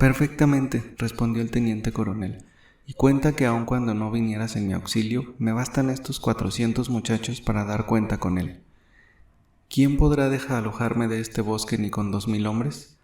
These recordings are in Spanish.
Perfectamente, respondió el teniente coronel, y cuenta que aun cuando no vinieras en mi auxilio, me bastan estos 400 muchachos para dar cuenta con él. ¿Quién podrá desalojarme de este bosque ni con 2000 hombres?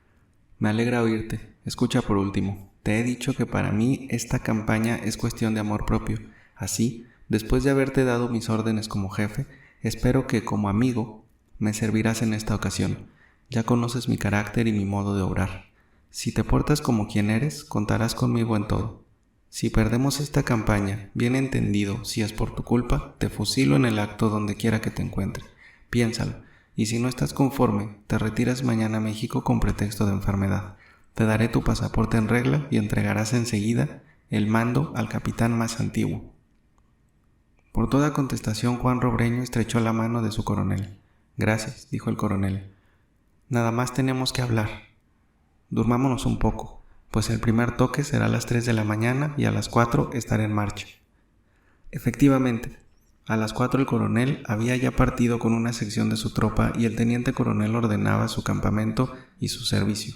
Me alegra oírte. Escucha por último. Te he dicho que para mí esta campaña es cuestión de amor propio. Así, después de haberte dado mis órdenes como jefe, espero que, como amigo, me servirás en esta ocasión. Ya conoces mi carácter y mi modo de obrar. Si te portas como quien eres, contarás conmigo en todo. Si perdemos esta campaña, bien entendido, si es por tu culpa, te fusilo en el acto donde quiera que te encuentre. Piénsalo. Y si no estás conforme, te retiras mañana a México con pretexto de enfermedad. Te daré tu pasaporte en regla y entregarás enseguida el mando al capitán más antiguo. Por toda contestación, Juan Robreño estrechó la mano de su coronel. Gracias, dijo el coronel. Nada más tenemos que hablar. Durmámonos un poco, pues el primer toque será a las 3 de la mañana y a las 4 estaré en marcha. Efectivamente, a las 4 el coronel había ya partido con una sección de su tropa y el teniente coronel ordenaba su campamento y su servicio.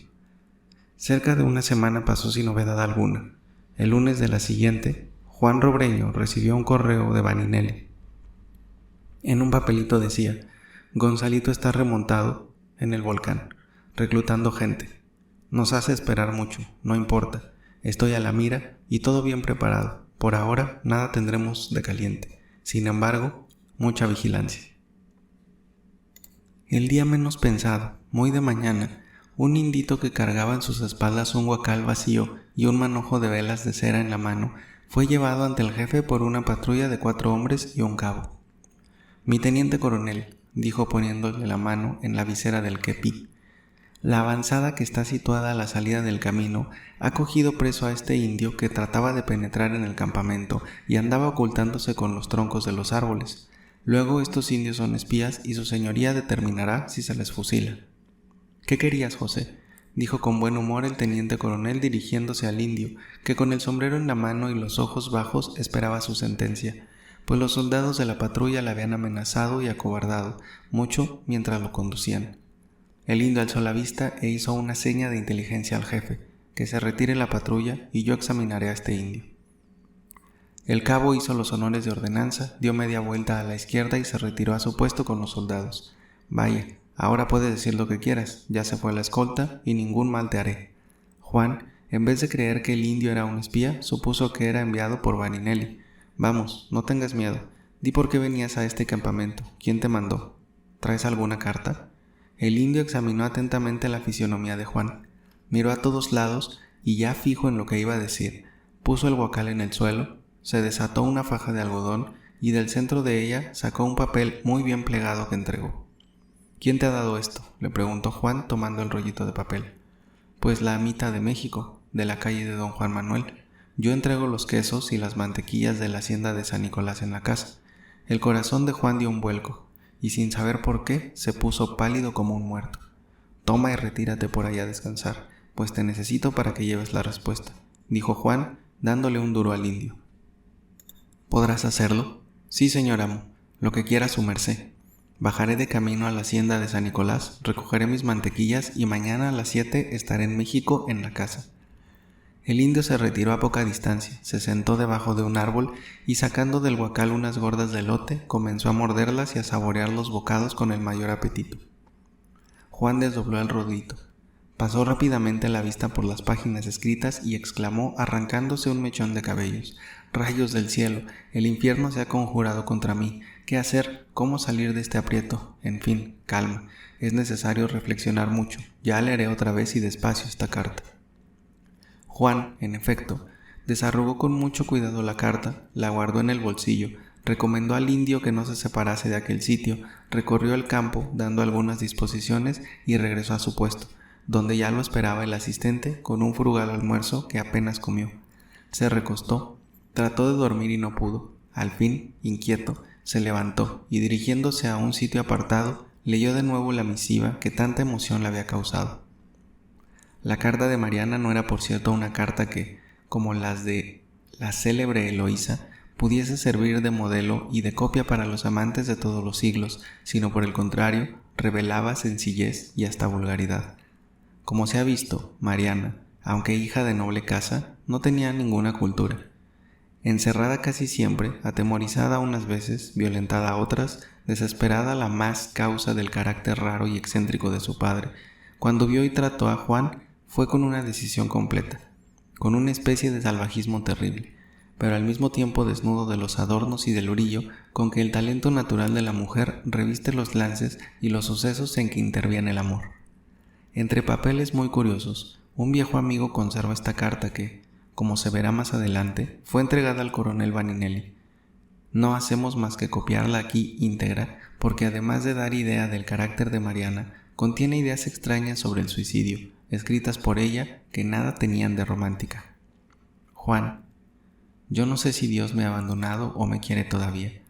Cerca de una semana pasó sin novedad alguna. El lunes de la siguiente, Juan Robreño recibió un correo de Vaninelli. En un papelito decía: Gonzalito está remontado en el volcán, reclutando gente. Nos hace esperar mucho, no importa. Estoy a la mira y todo bien preparado. Por ahora nada tendremos de caliente. Sin embargo, mucha vigilancia. El día menos pensado, muy de mañana, un indito que cargaba en sus espaldas un guacal vacío y un manojo de velas de cera en la mano, fue llevado ante el jefe por una patrulla de 4 hombres y un cabo. Mi teniente coronel, dijo poniéndole la mano en la visera del kepí, la avanzada que está situada a la salida del camino ha cogido preso a este indio que trataba de penetrar en el campamento y andaba ocultándose con los troncos de los árboles. Luego estos indios son espías y su señoría determinará si se les fusila. ¿Qué querías, José?, dijo con buen humor el teniente coronel dirigiéndose al indio, que con el sombrero en la mano y los ojos bajos esperaba su sentencia, pues los soldados de la patrulla le habían amenazado y acobardado mucho mientras lo conducían. El indio alzó la vista e hizo una seña de inteligencia al jefe, que se retire la patrulla y yo examinaré a este indio. El cabo hizo los honores de ordenanza, dio media vuelta a la izquierda y se retiró a su puesto con los soldados. Vaya, ahora puedes decir lo que quieras, ya se fue la escolta y ningún mal te haré. Juan, en vez de creer que el indio era un espía, supuso que era enviado por Vaninelli. Vamos, no tengas miedo, di por qué venías a este campamento, ¿quién te mandó? ¿Traes alguna carta? El indio examinó atentamente la fisionomía de Juan, miró a todos lados y ya fijo en lo que iba a decir, puso el guacal en el suelo, se desató una faja de algodón y del centro de ella sacó un papel muy bien plegado que entregó. ¿Quién te ha dado esto?, le preguntó Juan tomando el rollito de papel. Pues la amita de México, de la calle de don Juan Manuel. Yo entrego los quesos y las mantequillas de la hacienda de San Nicolás en la casa. El corazón de Juan dio un vuelco, y sin saber por qué, se puso pálido como un muerto. Toma y retírate por allá a descansar, pues te necesito para que lleves la respuesta, dijo Juan, dándole un duro al indio. ¿Podrás hacerlo? Sí, señor amo, lo que quiera su merced. Bajaré de camino a la hacienda de San Nicolás, recogeré mis mantequillas y mañana a las 7 estaré en México en la casa. El indio se retiró a poca distancia, se sentó debajo de un árbol y sacando del guacal unas gordas de elote, comenzó a morderlas y a saborear los bocados con el mayor apetito. Juan desdobló el rodito, pasó rápidamente la vista por las páginas escritas y exclamó arrancándose un mechón de cabellos: «Rayos del cielo, el infierno se ha conjurado contra mí. ¿Qué hacer? ¿Cómo salir de este aprieto? En fin, calma, es necesario reflexionar mucho. Ya leeré otra vez y despacio esta carta». Juan, en efecto, desarrugó con mucho cuidado la carta, la guardó en el bolsillo, recomendó al indio que no se separase de aquel sitio, recorrió el campo dando algunas disposiciones y regresó a su puesto, donde ya lo esperaba el asistente con un frugal almuerzo que apenas comió. Se recostó, trató de dormir y no pudo. Al fin, inquieto, se levantó y dirigiéndose a un sitio apartado, leyó de nuevo la misiva que tanta emoción le había causado. La carta de Mariana no era por cierto una carta que, como las de la célebre Eloísa, pudiese servir de modelo y de copia para los amantes de todos los siglos, sino por el contrario, revelaba sencillez y hasta vulgaridad. Como se ha visto, Mariana, aunque hija de noble casa, no tenía ninguna cultura. Encerrada casi siempre, atemorizada unas veces, violentada otras, desesperada la más causa del carácter raro y excéntrico de su padre, cuando vio y trató a Juan, fue con una decisión completa, con una especie de salvajismo terrible, pero al mismo tiempo desnudo de los adornos y del brillo con que el talento natural de la mujer reviste los lances y los sucesos en que interviene el amor. Entre papeles muy curiosos, un viejo amigo conserva esta carta que, como se verá más adelante, fue entregada al coronel Vaninelli. No hacemos más que copiarla aquí íntegra, porque además de dar idea del carácter de Mariana, contiene ideas extrañas sobre el suicidio, escritas por ella que nada tenían de romántica. Juan, yo no sé si Dios me ha abandonado o me quiere todavía.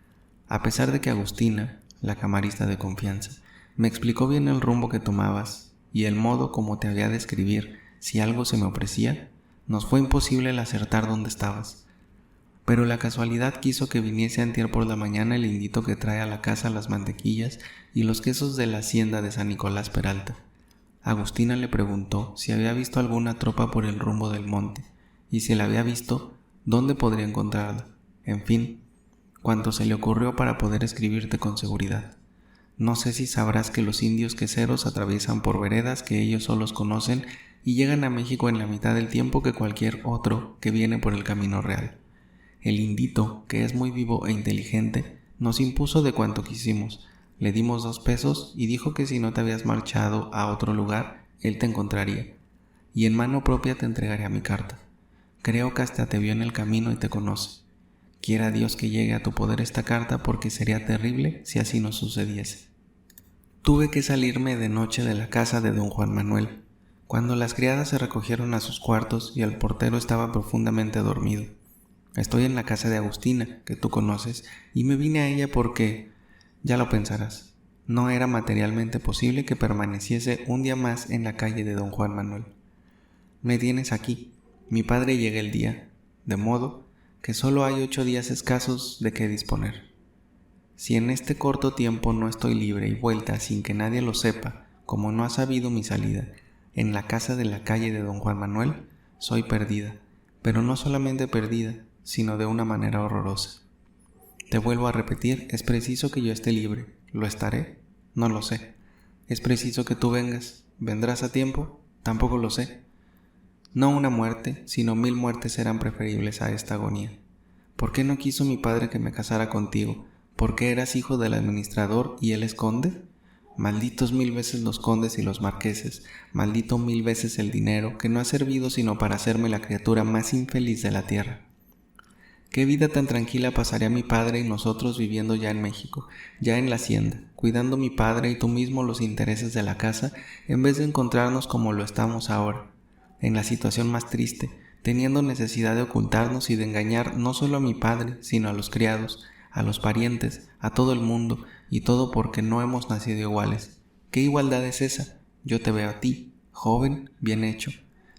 A pesar de que Agustina, la camarista de confianza, me explicó bien el rumbo que tomabas y el modo como te había de escribir si algo se me ofrecía, nos fue imposible el acertar dónde estabas. Pero la casualidad quiso que viniese antier por la mañana el indito que trae a la casa las mantequillas y los quesos de la hacienda de San Nicolás Peralta. Agustina le preguntó si había visto alguna tropa por el rumbo del monte, y si la había visto, dónde podría encontrarla. En fin, cuanto se le ocurrió para poder escribirte con seguridad. No sé si sabrás que los indios queseros atraviesan por veredas que ellos solos conocen y llegan a México en la mitad del tiempo que cualquier otro que viene por el camino real. El indito, que es muy vivo e inteligente, nos impuso de cuanto quisimos. Le dimos 2 pesos y dijo que si no te habías marchado a otro lugar, él te encontraría. Y en mano propia te entregaría mi carta. Creo que hasta te vio en el camino y te conoce. Quiera Dios que llegue a tu poder esta carta porque sería terrible si así no sucediese. Tuve que salirme de noche de la casa de don Juan Manuel, cuando las criadas se recogieron a sus cuartos y el portero estaba profundamente dormido. Estoy en la casa de Agustina, que tú conoces, y me vine a ella porque, ya lo pensarás, no era materialmente posible que permaneciese un día más en la calle de don Juan Manuel. Me tienes aquí, mi padre llega el día, de modo que solo hay 8 días escasos de qué disponer. Si en este corto tiempo no estoy libre y vuelta sin que nadie lo sepa, como no ha sabido mi salida, en la casa de la calle de don Juan Manuel, soy perdida, pero no solamente perdida, sino de una manera horrorosa. Te vuelvo a repetir, es preciso que yo esté libre. ¿Lo estaré? No lo sé. Es preciso que tú vengas. ¿Vendrás a tiempo? Tampoco lo sé. No una muerte, sino 1000 muertes serán preferibles a esta agonía. ¿Por qué no quiso mi padre que me casara contigo? ¿Por qué eras hijo del administrador y él es conde? Malditos 1000 veces los condes y los marqueses, maldito 1000 veces el dinero, que no ha servido sino para hacerme la criatura más infeliz de la tierra. Qué vida tan tranquila pasaría mi padre y nosotros viviendo ya en México, ya en la hacienda, cuidando mi padre y tú mismo los intereses de la casa, en vez de encontrarnos como lo estamos ahora, en la situación más triste, teniendo necesidad de ocultarnos y de engañar no solo a mi padre, sino a los criados, a los parientes, a todo el mundo, y todo porque no hemos nacido iguales. ¿Qué igualdad es esa? Yo te veo a ti, joven, bien hecho.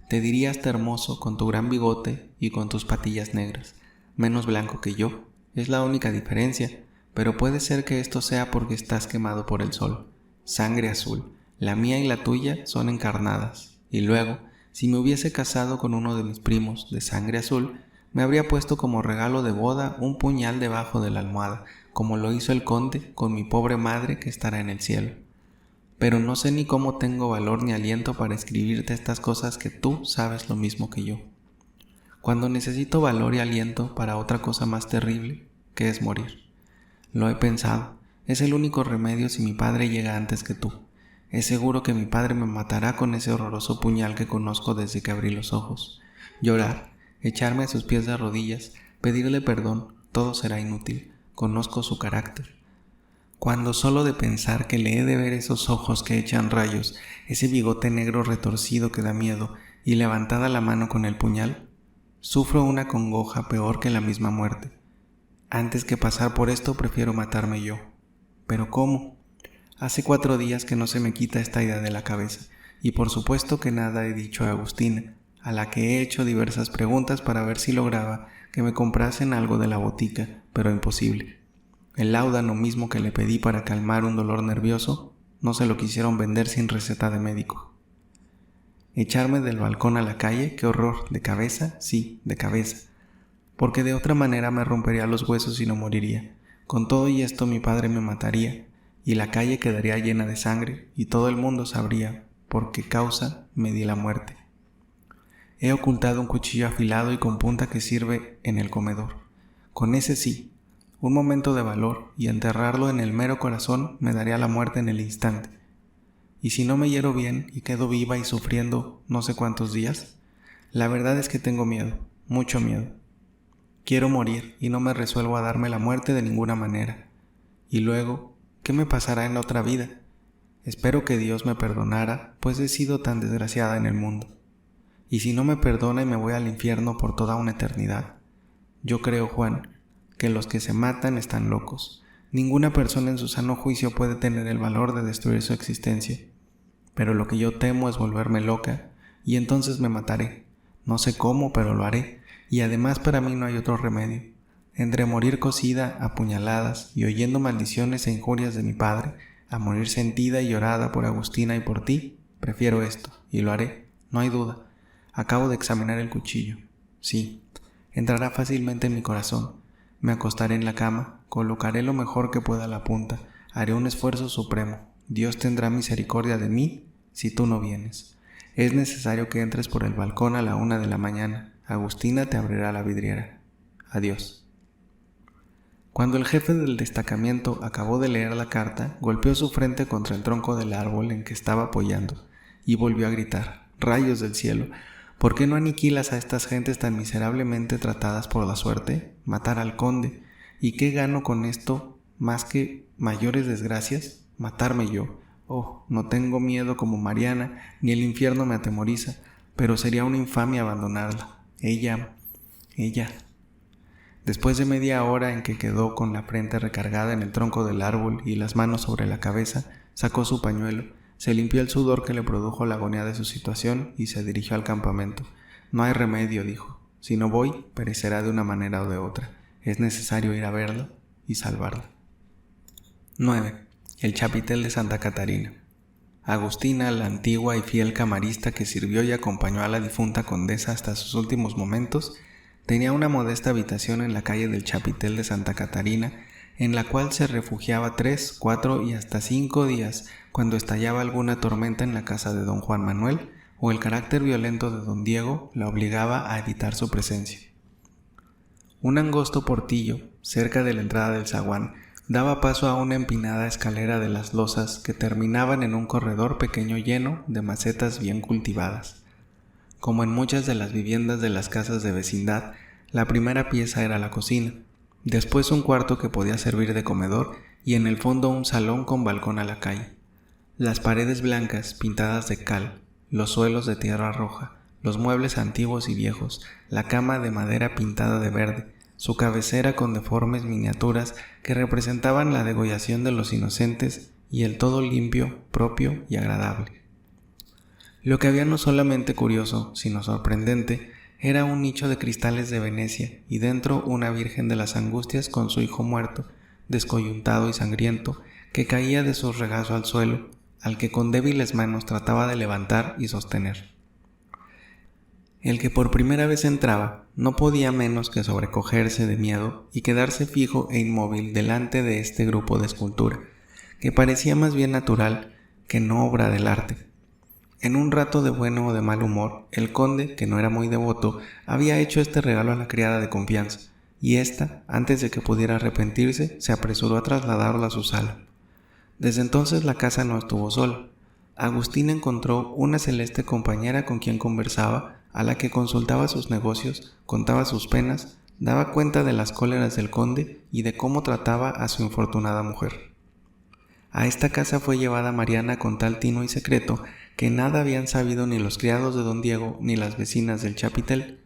Te diría hasta hermoso con tu gran bigote y con tus patillas negras. Menos blanco que yo, es la única diferencia, pero puede ser que esto sea porque estás quemado por el sol. Sangre azul, la mía y la tuya son encarnadas, y luego, si me hubiese casado con uno de mis primos de sangre azul, me habría puesto como regalo de boda un puñal debajo de la almohada, como lo hizo el conde con mi pobre madre que estará en el cielo. Pero no sé ni cómo tengo valor ni aliento para escribirte estas cosas que tú sabes lo mismo que yo. Cuando necesito valor y aliento para otra cosa más terrible, que es morir. Lo he pensado, es el único remedio si mi padre llega antes que tú. Es seguro que mi padre me matará con ese horroroso puñal que conozco desde que abrí los ojos. Llorar, echarme a sus pies de rodillas, pedirle perdón, todo será inútil. Conozco su carácter. Cuando solo de pensar que le he de ver esos ojos que echan rayos, ese bigote negro retorcido que da miedo, y levantada la mano con el puñal, sufro una congoja peor que la misma muerte. Antes que pasar por esto prefiero matarme yo. ¿Pero cómo? Hace 4 días que no se me quita esta idea de la cabeza, y por supuesto que nada he dicho a Agustina, a la que he hecho diversas preguntas para ver si lograba que me comprasen algo de la botica, pero imposible. El láudano mismo que le pedí para calmar un dolor nervioso, no se lo quisieron vender sin receta de médico. echarme del balcón a la calle, qué horror, de cabeza, sí, de cabeza, porque de otra manera me rompería los huesos y no moriría. Con todo y esto mi padre me mataría, y la calle quedaría llena de sangre, y todo el mundo sabría por qué causa me di la muerte. He ocultado un cuchillo afilado y con punta que sirve en el comedor. Con ese sí, un momento de valor, y enterrarlo en el mero corazón me daría la muerte en el instante. Y si no me hiero bien y quedo viva y sufriendo no sé cuántos días, la verdad es que tengo miedo, mucho miedo. Quiero morir y no me resuelvo a darme la muerte de ninguna manera. Y luego, ¿qué me pasará en la otra vida? Espero que Dios me perdonara, pues he sido tan desgraciada en el mundo. Y si no me perdona y me voy al infierno por toda una eternidad. Yo creo, Juan, que los que se matan están locos. Ninguna persona en su sano juicio puede tener el valor de destruir su existencia. Pero lo que yo temo es volverme loca, y entonces me mataré. No sé cómo, pero lo haré, y además para mí no hay otro remedio. Entre morir cosida a puñaladas y oyendo maldiciones e injurias de mi padre, a morir sentida y llorada por Agustina y por ti, prefiero esto, y lo haré, no hay duda. Acabo de examinar el cuchillo. Sí, entrará fácilmente en mi corazón. Me acostaré en la cama, colocaré lo mejor que pueda la punta, haré un esfuerzo supremo. Dios tendrá misericordia de mí si tú no vienes. Es necesario que entres por el balcón a la 1 de la mañana. Agustina te abrirá la vidriera. Adiós. Cuando el jefe del destacamento acabó de leer la carta, golpeó su frente contra el tronco del árbol en que estaba apoyando y volvió a gritar: «¡Rayos del cielo! ¿Por qué no aniquilas a estas gentes tan miserablemente tratadas por la suerte? Matar al conde. ¿Y qué gano con esto más que mayores desgracias? Matarme yo. Oh, no tengo miedo como Mariana, ni el infierno me atemoriza, pero sería una infamia abandonarla. Ella. Después de media hora en que quedó con la frente recargada en el tronco del árbol y las manos sobre la cabeza, sacó su pañuelo, se limpió el sudor que le produjo la agonía de su situación y se dirigió al campamento. No hay remedio, dijo. Si no voy, perecerá de una manera o de otra. Es necesario ir a verla y salvarla. 9. El chapitel de Santa Catarina. Agustina, la antigua y fiel camarista que sirvió y acompañó a la difunta condesa hasta sus últimos momentos, tenía una modesta habitación en la calle del Chapitel de Santa Catarina, en la cual se refugiaba 3, 4 y hasta 5 días cuando estallaba alguna tormenta en la casa de don Juan Manuel o el carácter violento de don Diego la obligaba a evitar su presencia. Un angosto portillo, cerca de la entrada del zaguán, daba paso a una empinada escalera de las losas que terminaban en un corredor pequeño lleno de macetas bien cultivadas. Como en muchas de las viviendas de las casas de vecindad, la primera pieza era la cocina, después un cuarto que podía servir de comedor y en el fondo un salón con balcón a la calle. Las paredes blancas pintadas de cal, los suelos de tierra roja, los muebles antiguos y viejos, la cama de madera pintada de verde, su cabecera con deformes miniaturas que representaban la degollación de los inocentes y el todo limpio, propio y agradable. Lo que había no solamente curioso, sino sorprendente, era un nicho de cristales de Venecia y dentro una Virgen de las Angustias con su hijo muerto, descoyuntado y sangriento, que caía de su regazo al suelo, al que con débiles manos trataba de levantar y sostener. El que por primera vez entraba no podía menos que sobrecogerse de miedo y quedarse fijo e inmóvil delante de este grupo de escultura, que parecía más bien natural que no obra del arte. En un rato de bueno o de mal humor, el conde, que no era muy devoto, había hecho este regalo a la criada de confianza, y ésta, antes de que pudiera arrepentirse, se apresuró a trasladarlo a su sala. Desde entonces la casa no estuvo sola. Agustina encontró una celeste compañera con quien conversaba, a la que consultaba sus negocios, contaba sus penas, daba cuenta de las cóleras del conde y de cómo trataba a su infortunada mujer. A esta casa fue llevada Mariana con tal tino y secreto que nada habían sabido ni los criados de don Diego ni las vecinas del Chapitel,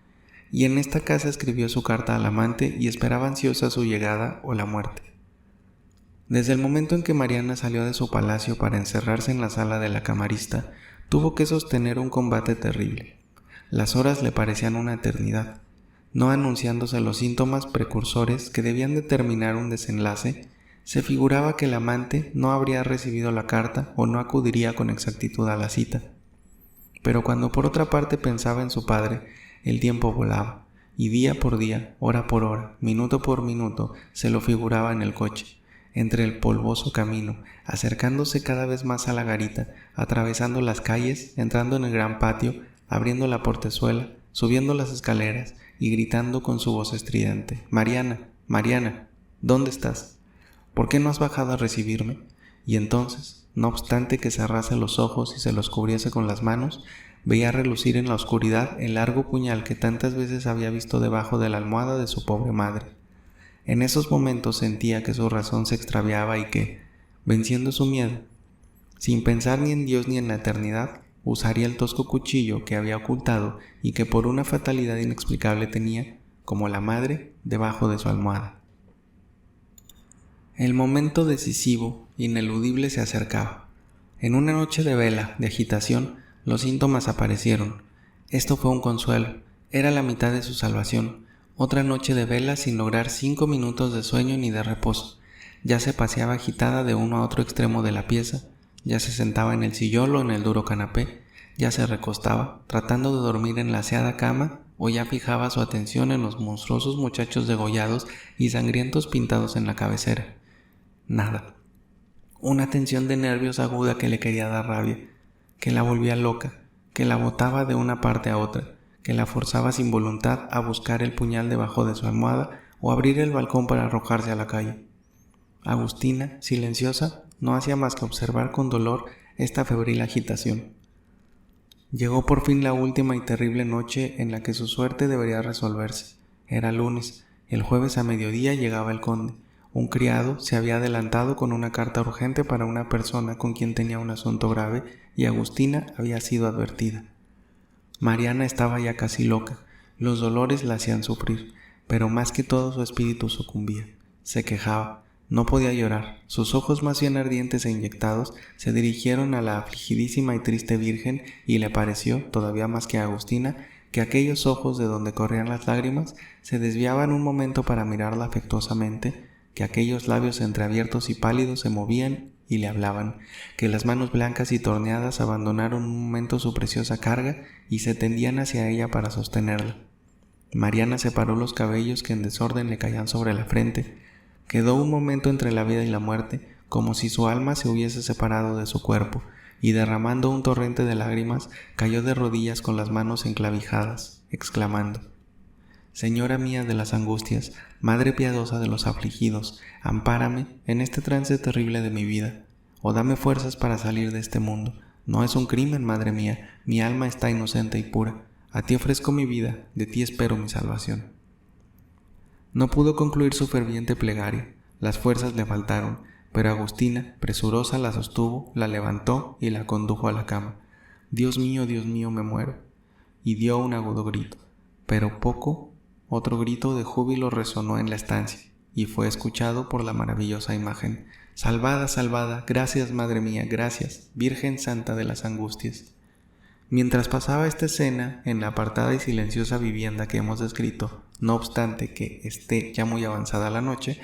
y en esta casa escribió su carta al amante y esperaba ansiosa su llegada o la muerte. Desde el momento en que Mariana salió de su palacio para encerrarse en la sala de la camarista, tuvo que sostener un combate terrible. Las horas le parecían una eternidad, no anunciándose los síntomas precursores que debían determinar un desenlace. Se figuraba que el amante no habría recibido la carta o no acudiría con exactitud a la cita. pero cuando por otra parte pensaba en su padre, el tiempo volaba, y día por día, hora por hora, minuto por minuto, se lo figuraba en el coche, entre el polvoso camino, acercándose cada vez más a la garita, atravesando las calles, entrando en el gran patio, abriendo la portezuela, subiendo las escaleras y gritando con su voz estridente: «Mariana, Mariana, ¿dónde estás? ¿Por qué no has bajado a recibirme?». Y entonces, no obstante que cerrase los ojos y se los cubriese con las manos, veía relucir en la oscuridad el largo puñal que tantas veces había visto debajo de la almohada de su pobre madre. En esos momentos sentía que su razón se extraviaba y que, venciendo su miedo, sin pensar ni en Dios ni en la eternidad, usaría el tosco cuchillo que había ocultado y que por una fatalidad inexplicable tenía, como la madre, debajo de su almohada. El momento decisivo, ineludible, se acercaba. En una noche de vela, de agitación, los síntomas aparecieron. Esto fue un consuelo, era la mitad de su salvación. Otra noche de vela sin lograr 5 minutos de sueño ni de reposo. Ya se paseaba agitada de uno a otro extremo de la pieza, ya se sentaba en el sillón o en el duro canapé, ya se recostaba, tratando de dormir en la aseada cama, o ya fijaba su atención en los monstruosos muchachos degollados y sangrientos pintados en la cabecera. Nada. Una tensión de nervios aguda que le quería dar rabia, que la volvía loca, que la botaba de una parte a otra, que la forzaba sin voluntad a buscar el puñal debajo de su almohada o abrir el balcón para arrojarse a la calle. Agustina, silenciosa, no hacía más que observar con dolor esta febril agitación. Llegó por fin la última y terrible noche en la que su suerte debería resolverse. Era lunes. El jueves a mediodía llegaba el conde. Un criado se había adelantado con una carta urgente para una persona con quien tenía un asunto grave y Agustina había sido advertida. Mariana estaba ya casi loca. Los dolores la hacían sufrir, pero más que todo su espíritu sucumbía. Se quejaba. No podía llorar. Sus ojos más bien ardientes e inyectados se dirigieron a la afligidísima y triste Virgen y le pareció, todavía más que a Agustina, que aquellos ojos de donde corrían las lágrimas se desviaban un momento para mirarla afectuosamente, que aquellos labios entreabiertos y pálidos se movían y le hablaban, que las manos blancas y torneadas abandonaron un momento su preciosa carga y se tendían hacia ella para sostenerla. Mariana separó los cabellos que en desorden le caían sobre la frente. Quedó un momento entre la vida y la muerte, como si su alma se hubiese separado de su cuerpo, y derramando un torrente de lágrimas, cayó de rodillas con las manos enclavijadas, exclamando: «Señora mía de las angustias, Madre piadosa de los afligidos, ampárame en este trance terrible de mi vida, o dame fuerzas para salir de este mundo. No es un crimen, Madre mía, mi alma está inocente y pura. A ti ofrezco mi vida, de ti espero mi salvación». No pudo concluir su ferviente plegaria, las fuerzas le faltaron, pero Agustina, presurosa, la sostuvo, la levantó y la condujo a la cama. Dios mío, me muero», y dio un agudo grito, pero poco, otro grito de júbilo resonó en la estancia, y fue escuchado por la maravillosa imagen. «Salvada, salvada, gracias, Madre mía, gracias, Virgen Santa de las Angustias». Mientras pasaba esta escena en la apartada y silenciosa vivienda que hemos descrito, no obstante que esté ya muy avanzada la noche,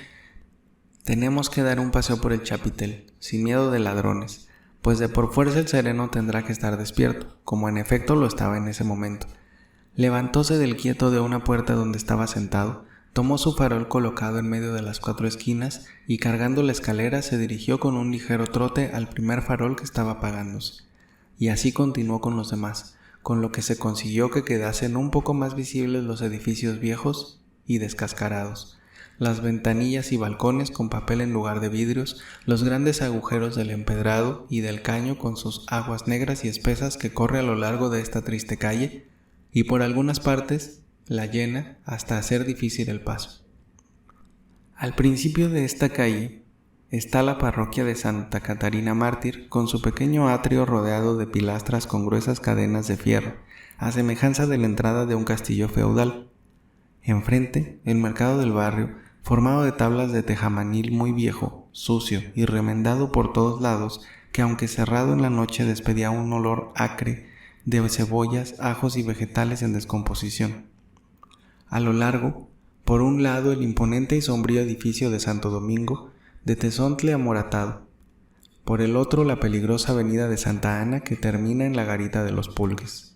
tenemos que dar un paseo por el chapitel, sin miedo de ladrones, pues de por fuerza el sereno tendrá que estar despierto, como en efecto lo estaba en ese momento. Levantóse del quieto de una puerta donde estaba sentado, tomó su farol colocado en medio de las 4 esquinas y cargando la escalera se dirigió con un ligero trote al primer farol que estaba apagándose. Y así continuó con los demás, con lo que se consiguió que quedasen un poco más visibles los edificios viejos y descascarados, las ventanillas y balcones con papel en lugar de vidrios, los grandes agujeros del empedrado y del caño con sus aguas negras y espesas que corre a lo largo de esta triste calle, y por algunas partes la llena hasta hacer difícil el paso. Al principio de esta calle está la parroquia de Santa Catarina Mártir, con su pequeño atrio rodeado de pilastras con gruesas cadenas de fierro, a semejanza de la entrada de un castillo feudal. Enfrente, el mercado del barrio, formado de tablas de tejamanil muy viejo, sucio y remendado por todos lados, que aunque cerrado en la noche despedía un olor acre de cebollas, ajos y vegetales en descomposición. A lo largo, por un lado el imponente y sombrío edificio de Santo Domingo, de tezontle amoratado. por el otro la peligrosa avenida de Santa Ana que termina en la garita de los Pulgues.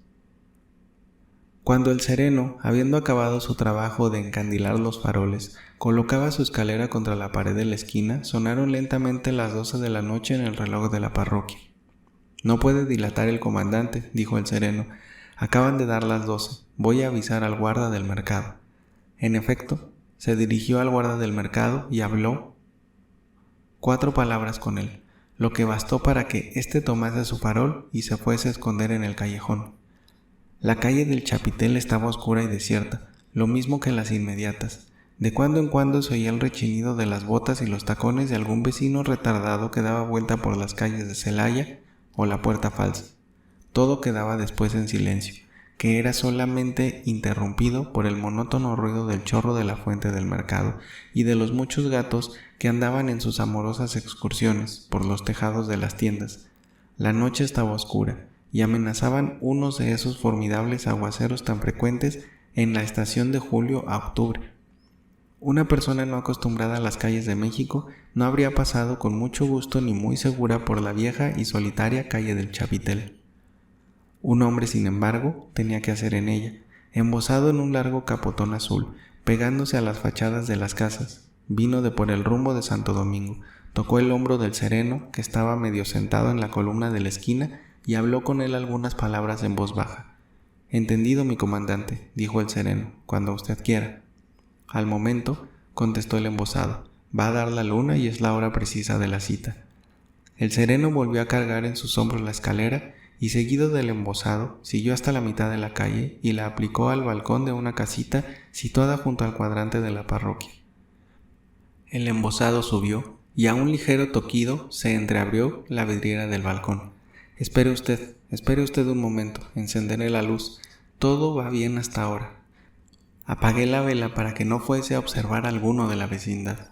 Cuando el sereno, habiendo acabado su trabajo de encandilar los faroles, colocaba su escalera contra la pared de la esquina, sonaron lentamente las 12 de la noche en el reloj de la parroquia. «No puede dilatar el comandante», dijo el sereno. «Acaban de dar las 12. Voy a avisar al guarda del mercado». En efecto, se dirigió al guarda del mercado y habló 4 palabras con él, lo que bastó para que éste tomase su farol y se fuese a esconder en el callejón. La calle del Chapitel estaba oscura y desierta, lo mismo que las inmediatas. De cuando en cuando se oía el rechinido de las botas y los tacones de algún vecino retardado que daba vuelta por las calles de Celaya o la Puerta Falsa. Todo quedaba después en silencio, que era solamente interrumpido por el monótono ruido del chorro de la fuente del mercado y de los muchos gatos que andaban en sus amorosas excursiones por los tejados de las tiendas. La noche estaba oscura y amenazaban unos de esos formidables aguaceros tan frecuentes en la estación de julio a octubre. Una persona no acostumbrada a las calles de México no habría pasado con mucho gusto ni muy segura por la vieja y solitaria calle del Chapitel. Un hombre, sin embargo, tenía que hacer en ella, embozado en un largo capotón azul, pegándose a las fachadas de las casas. Vino de por el rumbo de Santo Domingo, tocó el hombro del sereno, que estaba medio sentado en la columna de la esquina, y habló con él algunas palabras en voz baja. «Entendido, mi comandante», dijo el sereno, «cuando usted quiera». «Al momento», contestó el embozado, «va a dar la luna y es la hora precisa de la cita». El sereno volvió a cargar en sus hombros la escalera y, seguido del embozado, siguió hasta la mitad de la calle y la aplicó al balcón de una casita situada junto al cuadrante de la parroquia. El embozado subió y a un ligero toquido se entreabrió la vidriera del balcón. Espere usted un momento, encenderé la luz. Todo va bien hasta ahora». Apagué la vela para que no fuese a observar a alguno de la vecindad.